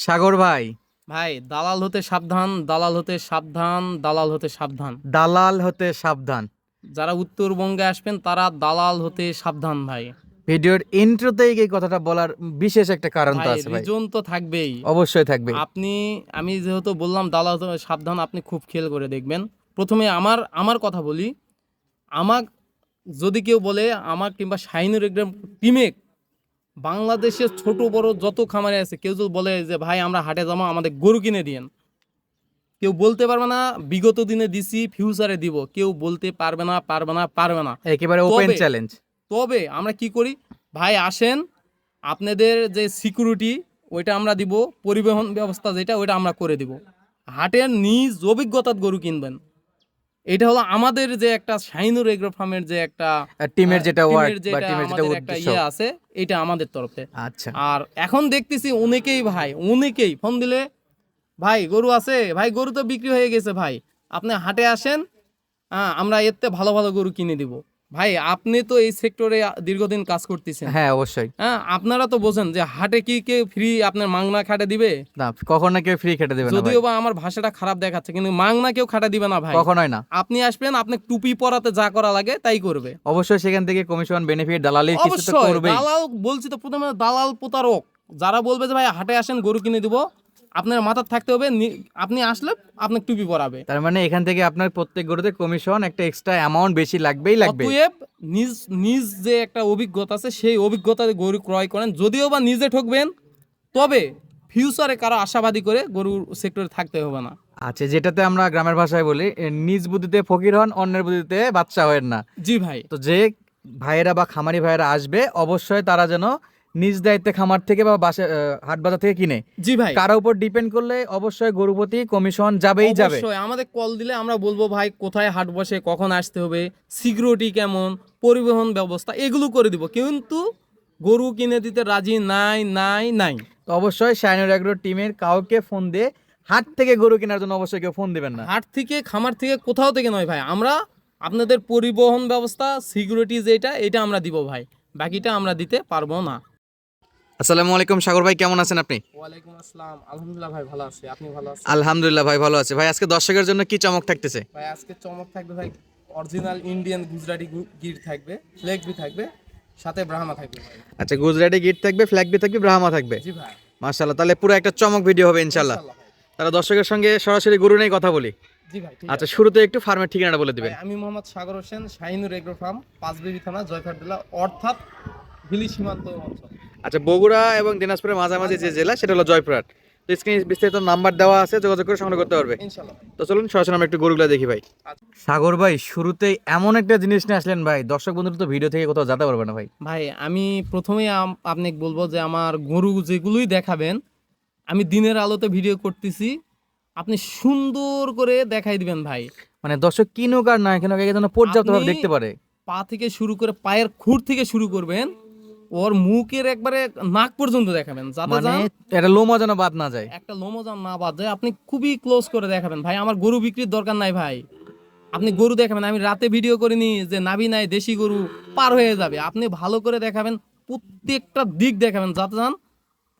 সাগর ভাই, ভাই দালাল হতে সাবধান, দালাল হতে সাবধান, দালাল হতে সাবধান। দালাল হতে সাবধান। যারা উত্তরবঙ্গে আসবেন তারা দালাল হতে সাবধান ভাই। ভিডিওর ইন্ট্রোতেই এই কথাটা বলার বিশেষ একটা কারণ তো ভাই আছে ভাই। রিজন তো থাকবেই। অবশ্যই থাকবে। আপনি আমি যেহেতু বললাম দালাল হতে সাবধান, আপনি খুব খেয়াল করে দেখবেন। প্রথমে আমার আমার কথা বলি। আমার যদি কেউ বলে আমার কিংবা শাহিনুর একদম টিমে বাংলাদেশের ছোট বড় যত খামারে আছে, কেউ যদি বলে যে ভাই আমরা হাটে যাবো আমাদের গরু কিনে দিয়েন, কেউ বলতে পারবে না বিগত দিনে দিছি ফিউচারে দিব, কেউ বলতে পারবে না, পারবে না, পারবে না। একেবারে ওপেন তবে চ্যালেঞ্জ। তবে আমরা কি করি, ভাই আসেন, আপনাদের যে সিকিউরিটি ওইটা আমরা দিব, পরিবহন ব্যবস্থা যেটা ওইটা আমরা করে দিব, হাটের নিজ অভিজ্ঞতার গরু কিনবেন। এটা হলো আমাদের যে একটা শাহিনুর এগ্রো ফার্মের যে একটা টিমের যেটা ওয়ার্ড টিমের বা যেটা টিমের যেটা আমাদের একটা উদ্দেশ্য। ইয়ে আছে, এটা আমাদের তরফে। আচ্ছা, আর এখন দেখতেছি অনেকেই ভাই, অনেকেই ফোন দিলে ভাই গরু আছে, ভাই গরু তো বিক্রি হয়ে গেছে, ভাই আপনি হাটে আসেন, হ্যাঁ আমরা এতে ভালো ভালো গরু কিনে দিব। ভাই আপনি তো এই সেক্টরে দীর্ঘদিন কাজ করতেছেন, হ্যাঁ অবশ্যই। হ্যাঁ আপনারা তো বোঝেন যে হাটে কি কেউ ফ্রি আপনার মাংনা খাটে দিবে? না, কখনো কেউ ফ্রি খেটে দেবে না ভাই। যদিও বা আমার ভাষাটা খারাপ দেখাচ্ছে, কিন্তু মাংনা কেউ খাটে দিবে না ভাই। কখনোই না। আপনি আসবেন, আপনি টুপি পরাতে যা করা লাগে তাই করবে। অবশ্যই সেখান থেকে কমিশন বেনিফিট দালালি কিছু তো অবশ্যই করবেই। দালাল বলছি তো, প্রথমে দালাল প্রতারক যারা বলবে যে ভাই হাটে আসেন গরু কিনে দিব, আপনার মাথার থাকতে হবে আপনি আসলে আপনার টুপি পরাবে। তার মানে এখান থেকে আপনার প্রত্যেক গরুতে কমিশন একটা এক্সট্রা অ্যামাউন্ট বেশি লাগবেই লাগবে। অতএব নিজ নিজ যে একটা অভিজ্ঞতা আছে সেই অভিজ্ঞতাতে গরু ক্রয় করেন। যদিও বা নিজে ঠকবেন, তবে ফিউচারে কারো আশাবাদী করে গরুর সেক্টরে থাকতে হবে না। আচ্ছা, যেটাতে আমরা গ্রামের ভাষায় বলি নিজ বুদ্ধিতে ফকির হন, অন্যের বুদ্ধিতে বাদশা হয়েন না। জি ভাই। তো যে ভাইয়েরা বা খামারি ভাইয়েরা আসবে অবশ্যই তারা যেন নিজ দায়িত্বে খামার থেকে বা বাসা হাট বাজার থেকে কিনে। জি ভাই, কারো উপর ডিপেন্ড করলে অবশ্যই গরু প্রতি কমিশন যাবেই যাবে। অবশ্যই আমাদের কল দিলে আমরা বলবো ভাই কোথায় হাট বসে, কখন আসতে হবে, সিকিউরিটি কেমন, পরিবহন ব্যবস্থা এগুলো করে দিব। কিন্তু গরু কিনে দিতে রাজি নাই নাই নাই। তো অবশ্যই শাইনুর এগ্রো টিমের কাউকে ফোন দিয়ে হাট থেকে গরু কেনার জন্য অবশ্যই কেউ ফোন দিবেন না। হাট থেকে খামার থেকে কোথাও থেকে নয় ভাই, আমরা আপনাদের পরিবহন ব্যবস্থা সিকিউরিটি যেটা এটা আমরা দিব ভাই, বাকিটা আমরা দিতে পারবো না। আসসালামু আলাইকুম সাগর ভাই, কেমন আছেন আপনি? ওয়ালাইকুম আসসালাম, আলহামদুলিল্লাহ ভাই ভালো আছি, আপনি ভালো আছেন? আলহামদুলিল্লাহ ভাই ভালো আছে। ভাই আজকে দর্শকের জন্য কি চমক থাকতেছে? ভাই আজকে চমক থাকবে ভাই, অরিজিনাল ইন্ডিয়ান গুজরাটি গির থাকবে, ফ্লেগ বি থাকবে, সাথে ব্রাহ্মা থাকবে ভাই। আচ্ছা, গুজরাটি গিট থাকবে, ফ্ল্যাগ বি থাকবে, ব্রাহ্মা থাকবে। জি ভাই, মাশাআল্লাহ, তাহলে পুরো একটা চমক ভিডিও হবে ইনশাআল্লাহ। ইনশাআল্লাহ ভাই। তারা দর্শকের সঙ্গে সরাসরি গরু নিয়ে কথা বলি। জি ভাই ঠিক আচ্ছা, আছে। শুরুতে একটু ফার্মের ঠিকানাটা বলে দিবেন। ভাই, আমি মোহাম্মদ সাগর হোসেন, শাহিনুর এগ্রো ফার্ম, পাঁচবিবি থানা, জয়ফাট জেলা, অর্থাৎ হিলি সীমান্ত অঞ্চল। আচ্ছা, বগুড়া এবং দিনাজপুরের মাঝামাঝি যে জেলা সেটা হলো জয়পুরহাট। তো স্ক্রিনে বিস্তারিত নাম্বার দেওয়া আছে, যোগাযোগ করে সংগ্রহ করতে পারবে। ইনশাআল্লাহ ভাই। তো চলুন সরাসরি আমরা একটু গরুগুলা দেখি ভাই। আচ্ছা। সাগর ভাই, শুরুতেই এমন একটা জিনিস নিয়ে আসলেন ভাই, দর্শক বন্ধুরা তো ভিডিও থেকে কোথাও যেতে পারবে না ভাই। ভাই আমি প্রথমেই আপনাকে বলবো যে আমার গরু যেগুলোই দেখাবেন, আমি দিনের আলোতে ভিডিও করতেছি, আপনি সুন্দর করে দেখাই দিবেন ভাই। মানে দর্শক কিনুক আর না কিনুক, একে যেন পর্যাপ্তভাবে আপনি দেখতে পারে। পা থেকে শুরু করে পায়ের খুর থেকে শুরু করবেন, ওর মুখের একবারে নাক পর্যন্ত দেখাবেন, যাতে মানে যান এটা লোমা যেন বাদ না যায়। একটা লোমজান না বাদ যায়। আপনি খুবই ক্লোজ করে দেখাবেন ভাই, আমার গরু বিক্রির দরকার নাই ভাই, আপনি গরু দেখাবেন। আমি রাতে ভিডিও করিনি যে নাভি নাই দেশি গরু পার হয়ে যাবে, আপনি ভালো করে দেখাবেন, প্রত্যেকটা দিক দেখাবেন, যাতে যান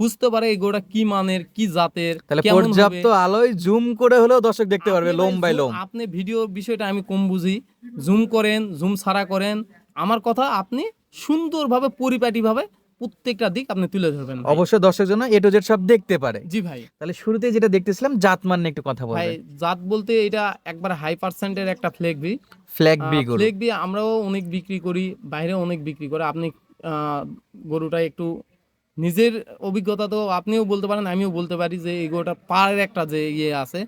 বুঝতে পারে এই গরুটা কি মানের, কি জাতের, তাহলে কেমন হবে। পর্যাপ্ত আলোয় জুম করে হলেও দর্শক দেখতে পারবে আপনি লোম ভাই বাই লোম। আপনি ভিডিও বিষয়টা আমি কম বুঝি, জুম করেন, জুম ছাড়া করেন, আমার কথা আপনি সুন্দরভাবে পরিপাটিভাবে প্রত্যেকটা দিক আপনি তুলে ধরবেন ভাই। অবশ্যই দর্শক জন্য এ টু জেড সব দেখতে পারে। জি ভাই। তাহলে শুরুতে যেটা দেখতেছিলাম জাতমান নিয়ে একটু কথা ভাই বলবেন। জাত বলতে এটা একবার হাই পার্সেন্টের একটা ফ্লেগ বি। ফ্ল্যাগ বি গরু। ফ্লেগ বি আমরাও অনেক বিক্রি করি, বাইরেও অনেক বিক্রি করে। আপনি গরুটা একটু নিজের অভিজ্ঞতা তো আপনিও বলতে পারেন, আমিও বলতে পারি যে এই গরুটা পায়ের একটা যে ইয়ে আছে,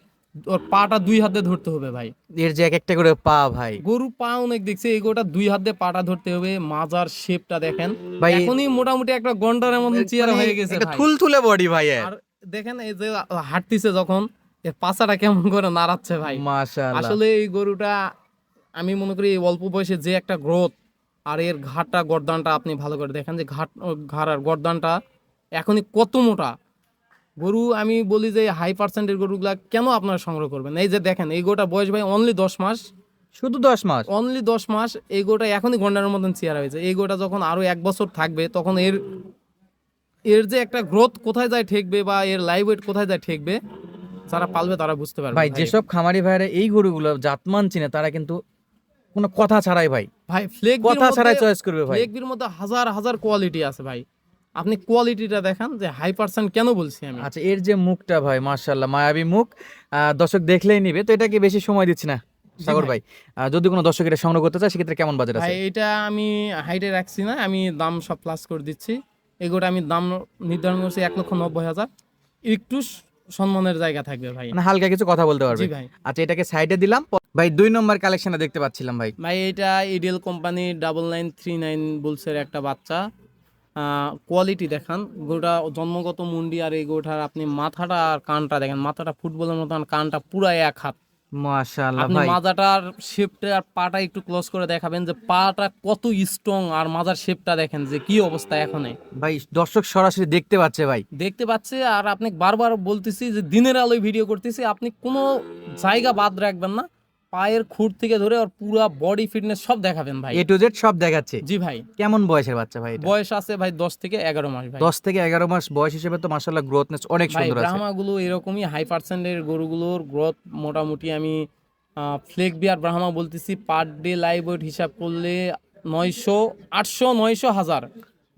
ওর পাটা দুই হাতে ধরতে হবে ভাই। এর যে এক একটা করে পা ভাই। গরু পা অনেক দেখছে, এই গরুটা দুই হাত দিয়ে পাটা ধরতে হবে। মাজার শেপটা দেখেন ভাই, এখনই মোটামুটি একটা গন্ডারের মতন চেয়ার হয়ে গেছে একটা ভাই। থুলথুলে বডি ভাই এর। আর দেখেন এই যে হাঁটতিছে যখন, এর পাছাটা কেমন করে নাড়াচ্ছে ভাই। মাশাআল্লাহ। আসলে এই গরুটা আমি মনে করি এই অল্প বয়সে যে একটা গ্রোথ, আর এর ঘাটটা গর্দানটা আপনি ভালো করে দেখেন যে ঘাড় আর গর্দানটা এখনই কত মোটা। গরু আমি বলি যে হাই পার্সেন্টের গরুগুলা কেন আপনারা সংগ্রহ করবেন? এই যে দেখেন এই গরুটা বয়স ভাই অনলি 10 মাস, শুধু 10 মাস? অনলি 10 মাস। এই গরুটা এখনই গন্ডারের মতন চেয়ারা হয়েছে। এই গরুটা যখন আরো 1 বছর থাকবে তখন এর এর যে একটা গ্রোথ কোথায় যায় ঠেকবে বা এর লাইভ ওয়েট কোথায় যায় ঠেকবে, যারা পালবে তারা বুঝতে পারবে ভাই যেসব খামারি ভাইরা এই গরুগুলো জাতমান চিনে তারা কিন্তু কোনো কথা ছাড়াই ভাই ভাই ফ্লেগবির কথা ছাড়াই চয়েস করবে ভাই। ফ্লেগবির মধ্যে হাজার হাজার কোয়ালিটি আছে ভাই, আপনি কোয়ালিটিটা দেখান যে হাই পার্সেন্ট কেন বলছি আমি। আচ্ছা এর যে মুখটা ভাই মাশাআল্লাহ মায়াবী মুখ, দর্শক দেখলেই নিবে, তো এটা কি বেশি সময় দিচ্ছি না সাগর ভাই? যদি কোনো দর্শক এটা সংগ্রহ করতে চায় সেক্ষেত্রে কেমন বাজেট আছে? ভাই এটা আমি হাইটে রাখছি না, আমি দাম সব প্লাস করে দিচ্ছি। এগুলো আমি দাম নির্ধারণ করছি 1,90,000, একটু সম্মানের জায়গা থাকবে ভাই। মানে হালকা কিছু কথা বলতে পারবে। জি ভাই। আচ্ছা এটাকে সাইডে দিলাম। ভাই 2 নম্বর কালেকশনটা দেখতে পাচ্ছিলাম ভাই। ভাই এটা ইডিএল কোম্পানি 9939 বুলসের একটা বাচ্চা। কোয়ালিটি দেখান, গোটা জন্মগত মুন্ডি, আর এই গোটার আপনি মাথাটা আর কানটা দেখেন, মাথাটা ফুটবলের মতন, কানটা পুরা এক হাত। মাশাআল্লাহ আপনি ভাই। মাজাটার শেপটা আর পাটা একটু ক্লোজ করে দেখাবেন যে পাটা কত স্ট্রং, আর মাজার শেপটা দেখেন যে কি অবস্থা এখনই ভাই দর্শক সরাসরি দেখতে পাচ্ছে ভাই। দেখতে পাচ্ছে। আর আপনি বারবার বলতেছি যে দিনের আলোয় ভিডিও করতেছি, আপনি কোনো জায়গা বাদ রাখবেন না, পায়ের খুঁট থেকে ধরে আর পুরা বডি ফিটনেস সব দেখাবেন ভাই। A to Z সব দেখাচ্ছে। জি ভাই। কেমন বয়সের বাচ্চা ভাই এটা? বয়স আছে ভাই 10 থেকে 11 মাস ভাই। 10 থেকে 11 মাস বয়স হিসেবে তো মাশাআল্লাহ গ্রোথনেস অনেক ভাই সুন্দর আছে। ব্রাহ্মাগুলো এরকমই হাই পার্সেন্টের গরুগুলোর গ্রোথ মোটামুটি আমি ফ্লেক বিয়ার ব্রাহ্মা বলতেছি পার ডে লাইভ ওয়েট হিসাব করলে 900 800 900 1000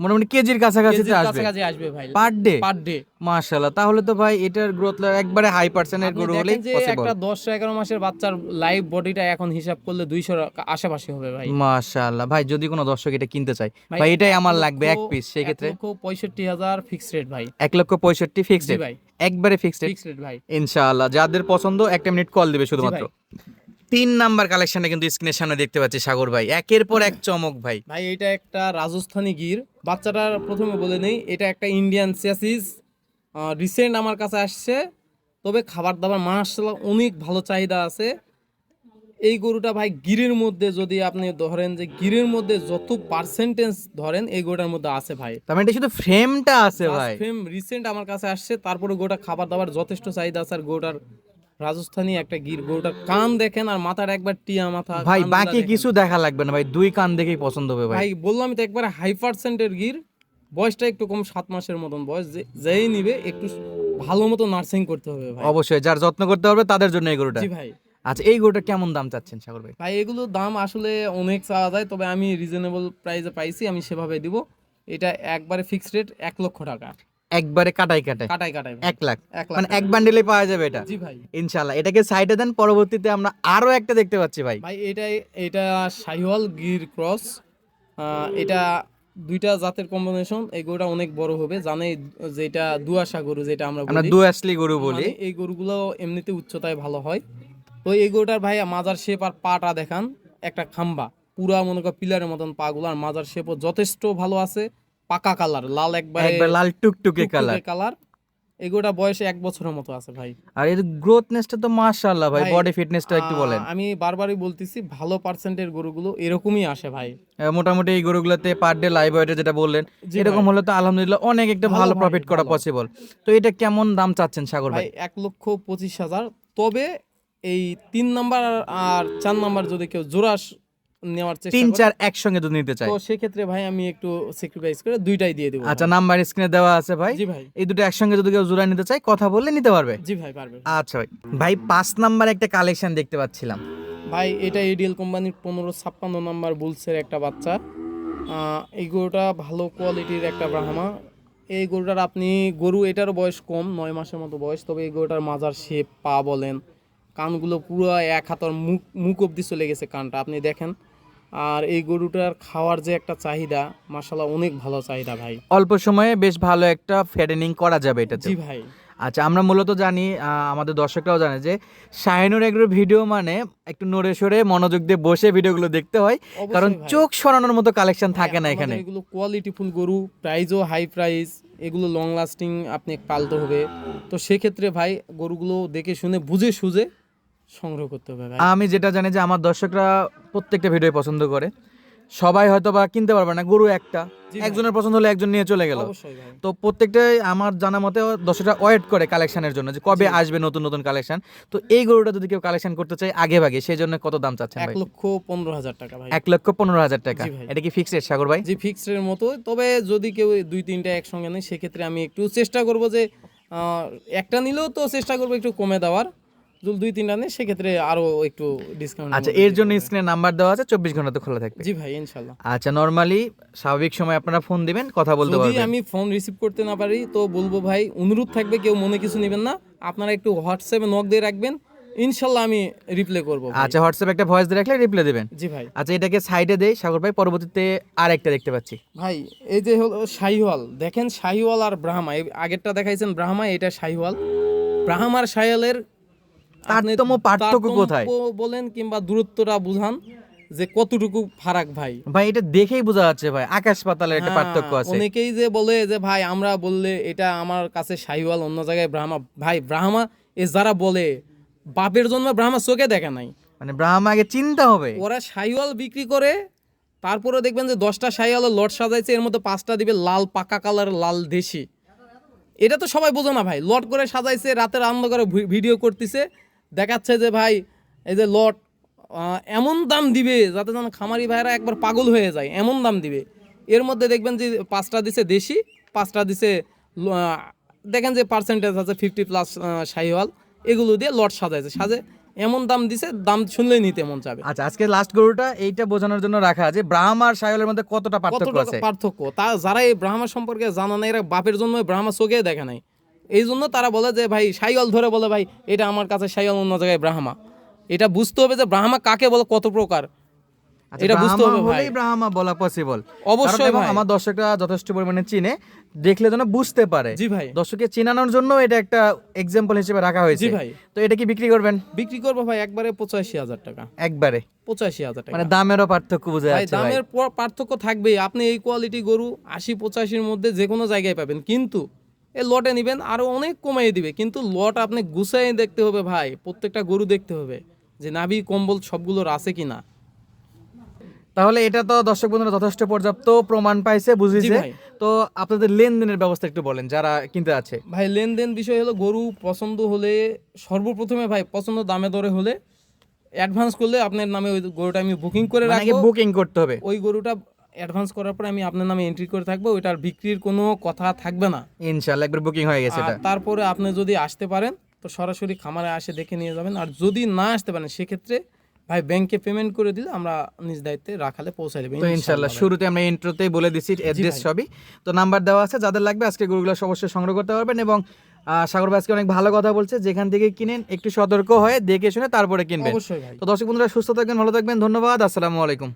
মোটামুটি কেজির কাছাকাছি কেজির আসবে কাছাকাছি আসবে ভাই পার ডে। Per day. মাশাআল্লাহ, তাহলে তো ভাই এটার গ্রোথ একবারে হাই পার্সেন্টের আপনি গরু হলেই দেখেন যে পসিবল। একটা 10-11 মাসের বাচ্চার লাইভ বডিটা এখন হিসাব করলে 200 আশেপাশে হবে ভাই। মাশাআল্লাহ ভাই, যদি কোনো দর্শক এটা কিনতে চায় ভাই, ভাই এটাই আমার 1 লাগবে এক লক্ষ- পিস, সেই ক্ষেত্রে 1,65,000 ফিক্স রেট ভাই। 1,65,000 ফিক্সড জি রেট, ভাই, একবারে ফিক্সড রেট ফিক্স রেট ভাই। ইনশাআল্লাহ। যাদের পছন্দ একটা মিনিট কল দিবে শুধুমাত্র। ভাই। 3 নাম্বার কালেকশনটা কিন্তু স্ক্রিনের সামনে দেখতে পাচ্ছি সাগর ভাই, একের পর এক চমক ভাই। ভাই এটা একটা রাজস্থানী গির, বাচ্চাটার প্রথমে বলে নেই এটা একটা ইন্ডিয়ান সিয়াসিস, রিসেন্ট আমার কাছে আসছে, তবে খাবার দাবার মাশাআল্লাহ অনেক ভালো চাহিদা আছে। এই গরুটা ভাই গিরের মধ্যে যদি আপনি ধরেন যে গিরের মধ্যে যত পার্সেন্টেজ ধরেন এই গরুটার মধ্যে আছে ভাই। তার মানে এটা শুধু ফ্রেমটা আছে ভাই। ফ্রেম রিসেন্ট আমার কাছে আসছে, তারপরে গোটা খাবার দাবার যথেষ্ট চাহিদা আছে। আর গোটার রাজস্থানী একটা গির, গোটার কান দেখেন আর মাথার একবার টিয়া মাথা ভাই কানগুলা বাকি দেখেন। কিছু দেখা লাগবে না ভাই, 2 কান দেখেই পছন্দ হবে ভাই। ভাই বললাম তো একবার হাই পার্সেন্টের গির, বয়সটা একটু কম 7 মাসের মতন বয়স, যেই নিবে একটু ভালো মতো নার্সিং করতে হবে ভাই। অবশ্যই যার যত্ন করতে হবে তাদের জন্য এই গরুটা। জি ভাই। আচ্ছা এই গরুটা কেমন দাম চাচ্ছেন সাগর ভাই? ভাই এগুলোর দাম আসলে অনেক চাওয়া যায়, তবে আমি রিজনেবল প্রাইসে পাইছি, আমি সেভাবে দিব। এটা একবারে ফিক্সড রেট 1 লক্ষ টাকা, একবারে কাটাই কাটাই কাটাই কাটাই ভাই। 1 লাখ, 1 লাখ মানে এক বান্ডেলে পাওয়া যাবে এটা জি ভাই। ইনশাআল্লাহ। এটাকে সাইডে দেন, পরবর্তীতে আমরা আরো একটা দেখতে পাচ্ছি ভাই। ভাই এটা শাহিওয়াল গির ক্রস, এটা দুইটা জাতের কম্বিনেশন। এই গরুটা অনেক বড় হবে, জানে যেটা দুয়াশা গরু যেটা আমরা আমরা বলি, দুয়াসলি গরু বলি। মানে এই গরুগুলো এমনিতে উচ্চতায় ভালো হয়। তো এই গরুটার ভাই মাজার শেপ আর পাটা দেখান, একটা খাম্বা পুরা মনে কর পিলারের মতন পাগুলো, আর মাজার শেপও যথেষ্ট ভালো আছে, পাকা কালার লাল, একবার লাল টুকটুকে কালার। কালার। এই গরুটা বয়সে 1 বছরের মতো আছে ভাই। আর এর গ্রোথনেসটা তো মাশাআল্লাহ ভাই, ভাই, বডি ফিটনেসটা একটু বলেন। আমি বারবারই বলতেছি ভালো পার্সেন্টের গরুগুলো এরকমই আসে ভাই। মোটামুটি এই গরুগুলোতে পার ডে লাইভ ওয়েটে যেটা বললেন জি এরকম ভাই। হলে তো আলহামদুলিল্লাহ অনেক একটা ভালো ভালো ভাই, প্রফিট করা ভালো। পসিবল। তো এটা কেমন দাম চাচ্ছেন সাগর ভাই ভাই? 1,25,000, তবে এই 3 নাম্বার আর 4 নাম্বার যদি কেউ জোড়া নেওয়ার চেষ্টা 3-4 করে, একসঙ্গে যদি নিতে চাই, তো সেক্ষেত্রে ভাই আমি একটু স্যাক্রিফাইস করে দুইটাই দিয়ে দেবো। আচ্ছা নাম্বার স্ক্রিনে দেওয়া আছে ভাই। জি ভাই। এই দুটো একসঙ্গে যদি কেউ জোড়া নিতে চায় কথা বললে নিতে পারবে। জি ভাই পারবে। আচ্ছা ভাই, ভাই 5 নাম্বার একটা কালেকশন দেখতে পাচ্ছিলাম ভাই এটা এডিএল কোম্পানির 1556 নাম্বার বুলসের একটা বাচ্চা। এই গরুটা ভালো কোয়ালিটির একটা ব্রাহ্মা। এই গরুটার আপনি এটার বয়স কম, 9 মাসের মতো বয়স, তবে এই গরুটার মাজার শেপ, পা বলেন, কানগুলো পুরো এক হাতের মুখ অব্দি চলে গেছে কানটা, আপনি দেখেন। আর এই গরুটার খাওয়ার যে একটা চাহিদা, মাশাআল্লাহ অনেক ভালো চাহিদা ভাই। অল্প সময়ে বেশ ভালো একটা ফ্যাটেনিং করা যাবে এটাতে। জি ভাই। আচ্ছা আমরা মূলত জানি, আমাদের দর্শকরাও জানে যে শাহিনুর এগ্রোর ভিডিও মানে একটু নড়ে সরে মনোযোগ দিয়ে বসে ভিডিওগুলো দেখতে হয়, অবশ্যই কারণ ভাই। চোখ সরানোর মতো কালেকশন থাকে না আমাদের এখানে। এগুলো কোয়ালিটিফুল গরু, প্রাইসও হাই প্রাইস, এগুলো লং লাস্টিং আপনি পালতে হবে। তো সেক্ষেত্রে ভাই গরুগুলো দেখে শুনে বুঝে সুঝে সংগ্রহ করতে হবে ভাই। আমি যেটা জানি যে আমার দর্শকরা প্রত্যেকটা ভিডিও পছন্দ করে, সবাই হয়তো বা কিনতে পারবে না, গরু একটা, জি ভাই। একজনের পছন্দ হলে একজন নিয়ে চলে গেল। অবশ্যই ভাই। তো প্রত্যেকটাই আমার জানা মতে দর্শকরা ওয়েট করে কালেকশনের জন্য যে কবে জি। আসবে নতুন নতুন কালেকশন। তো এই গরুটা যদি কেউ কালেকশন করতে চায় আগে ভাগে, সেই জন্য কত দাম চাচ্ছেন ভাই? 1,15,000 টাকা ভাই। 1,15,000 টাকা। জি ভাই। এটা কি ফিক্সড রেট সাগর ভাই? জি ফিক্সড এর মতো। তবে যদি কেউ 2-3টা একসঙ্গে নেয় সেক্ষেত্রে আমি একটু চেষ্টা করব যে একটা নিলেও তো চেষ্টা করব একটু কমে দেওয়ার। যদি 2-3টা নেয় সেক্ষেত্রে আরো একটু ডিসকাউন্ট। আচ্ছা, এর জন্য স্ক্রিনে নাম্বার দেওয়া আছে, 24 ঘন্টা তো খোলা থাকবে। জি ভাই ইনশাআল্লাহ। আচ্ছা, নরমালি স্বাভাবিক সময় আপনারা ফোন দিবেন, কথা বলতে যদি পারবেন। আমি ফোন রিসিভ করতে না পারি তো বলবো ভাই, অনুরোধ থাকবে কেউ মনে কিছু নেবেন না, আপনারা একটু হোয়াটসঅ্যাপে নক দিয়ে রাখবেন, ইনশাআল্লাহ আমি রিপ্লে করব ভাই। আচ্ছা, হোয়াটসঅ্যাপে একটা ভয়েস দিয়ে রাখলে রিপ্লাই দিবেন। জি ভাই। আচ্ছা, এটাকে সাইডে দেই সাগর ভাই, পরবর্তীতে আরেকটা দেখতে পাচ্ছি। ভাই এই যে হলো শাহিওয়াল, দেখেন শাহিওয়াল আর ব্রাহ্মা, এই আগেরটা দেখাইছেন ব্রাহ্মা, এটা শাহিওয়াল। ব্রাহ্মার শাহিওয়ালের আপনি তারতম্য পার্থক্য কোথায়? বলেন কিংবা দূরত্বটা বুঝান যে কতটুকু ফারাক ভাই। ভাই এটা দেখেই বোঝা যাচ্ছে ভাই, আকাশ পাতালের একটা হ্যাঁ, পার্থক্য আছে। অনেকেই যে বলে যে ভাই আমরা বললে এটা আমার কাছে শাহিওয়াল, অন্য জায়গায় ব্রাহ্মা। ভাই ব্রাহ্মা এ যারা বলে বাপের জন্য ব্রাহ্মা চোখে দেখে নাই, মানে ব্রাহ্মা আগে চিন্তা হবে। ওরা শাহিওয়াল বিক্রি করে, তারপরে দেখবেন যে 10টা শাহিওয়ালের লট সাজাইছে, এর মধ্যে 5টা দিবে লাল পাকা কালার লাল দেশি। এটা তো সবাই বোঝে না ভাই, লট করে সাজাইছে, রাতের অন্ধকারে ভিডিও করতেছে, দেখাচ্ছে যে ভাই এই যে লট, এমন দাম দিবে যাতে যেন খামারি ভাইরা একবার পাগল হয়ে যায়, এমন দাম দিবে। এর মধ্যে দেখবেন যে 5টা দিছে দেশি, 5টা দিছে দেখেন যে পার্সেন্টেজ আছে 50+ শাহিওয়াল, এগুলো দিয়ে লট সাজাইছে, এমন দাম দিছে, দাম শুনলেই নিতে মন চাবে। আচ্ছা, আজকে লাস্ট গরুটা এইটা বোঝানোর জন্য রাখা আছে ব্রাহ্মা আর শাহিওয়ালের মধ্যে কতটা পার্থক্য কতটা আছে। পার্থক্য, তা যারা এই ব্রাহ্মা সম্পর্কে জানা নাই, এরা বাপের জন্য ব্রাহ্মা চোখে দেখে নাই, এই জন্য তারা বলে যে ভাই শাহিওয়াল ধরে বলে ভাই এটা আমার কাছে শাহিওয়াল, অন্য জায়গায় ব্রাহ্মা। এটা বুঝতে হবে যে ব্রাহ্মা কাকে বলে, কত প্রকার, আচ্ছা, এটা বুঝতে ব্রাহ্মা হবে ভাই। হলেই ব্রাহ্মা বলা পসিবল। অবশ্যই ভাই। আমার দর্শকরা যথেষ্ট পরিমাণে চিনে, দেখলে যেন বুঝতে পারে। জি ভাই। দর্শককে চেনানোর জন্য এটা একটা এক্সাম্পল হিসেবে রাখা হয়েছে। জি ভাই। তো এটা কি বিক্রি করবেন? বিক্রি করবো ভাই একবারে 85,000 টাকা। একবারে? 85,000 টাকা। মানে দামেরও পার্থক্য বোঝা ভাই যাচ্ছে ভাই। দামের পার্থক্য থাকবেই, আপনি এই কোয়ালিটি গরু 80-85-র মধ্যে যে কোনো জায়গায় পাবেন, কিন্তু এই লটে নেবেন আরো অনেক কমিয়ে দিবে, কিন্তু লট আপনি গুছাই দেখতে হবে ভাই, প্রত্যেকটা গরু দেখতে হবে যে নাভি কম্বল সবগুলোর আছে কিনা। তাহলে এটা তো দর্শক বন্ধুরা যথেষ্ট পর্যাপ্ত প্রমাণ পাইছে, বুঝিছে। ভাই। তো আপনাদের লেনদেনের ব্যবস্থা একটু বলেন যারা কিনতে আছে। ভাই লেনদেন বিষয় হলো, গরু পছন্দ হলে সর্বপ্রথমে ভাই পছন্দ দামে দরে হলে অ্যাডভান্স করলে আপনার নামে ওই গরুটা আমি বুকিং করে রাখবো। বুকিং করতে হবে? ওই গরুটা অ্যাডভান্স করার পরে আমি আপনার নামে এন্ট্রি করে থাকবো, ওইটার বিক্রির কোনো কথা থাকবে না। ইনশাআল্লাহ একবার বুকিং হয়ে গেছে আর এটা। তারপরে আপনি যদি আসতে পারেন তো সরাসরি খামারে আসে দেখে নিয়ে যাবেন, আর যদি না আসতে পারেন সেক্ষেত্রে ভাই ব্যাংকে পেমেন্ট করে দিলে আমরা নিজ দায়িত্বে রাখালে পৌঁছায় দেবো তো ইনশাআল্লাহ শুরুতে আমরা ইন্ট্রোতেই বলে দিছি অ্যাড্রেস ভাই। সবই। তো নাম্বার দেওয়া আছে, যাদের লাগবে আজকে গরুগুলো অবশ্যই সংগ্রহ করতে পারবেন। এবং সাগর ভাই আজকে অনেক ভালো কথা বলছে, যেখান থেকে কিনেন একটু সতর্ক হয়ে দেখে শুনে তারপরে কিনবেন। অবশ্যই ভাই। তো দর্শক বন্ধুরা সুস্থ থাকবেন, ভালো থাকবেন, ধন্যবাদ, আসসালামু আলাইকুম।